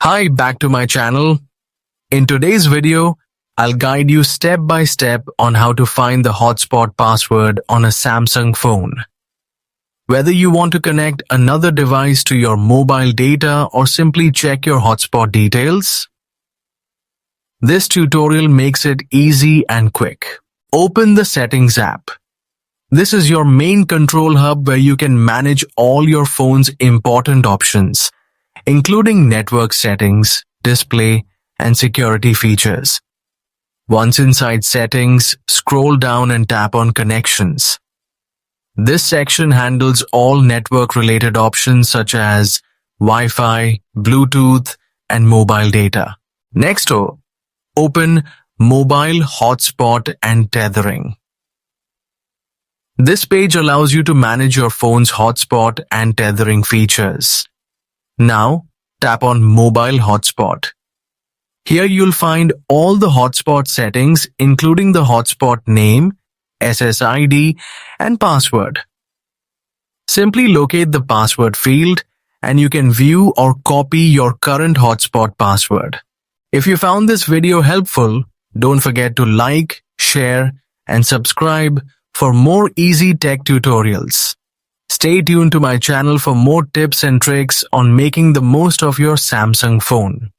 Hi, back to my channel. In today's video, I'll guide you step by step on how to find the hotspot password on a Samsung phone. Whether you want to connect another device to your mobile data or simply check your hotspot details, this tutorial makes it easy and quick. Open the Settings app. This is your main control hub where you can manage all your phone's important options, including network settings, display, and security features. Once inside Settings, scroll down and tap on Connections. This section handles all network-related options such as Wi-Fi, Bluetooth, and mobile data. Next, open Mobile Hotspot and Tethering. This page allows you to manage your phone's hotspot and tethering features. Now, tap on Mobile Hotspot. Here you'll find all the hotspot settings, including the hotspot name, SSID, and password. Simply locate the password field, and you can view or copy your current hotspot password. If you found this video helpful, don't forget to like, share, and subscribe for more easy tech tutorials. Stay tuned to my channel for more tips and tricks on making the most of your Samsung phone.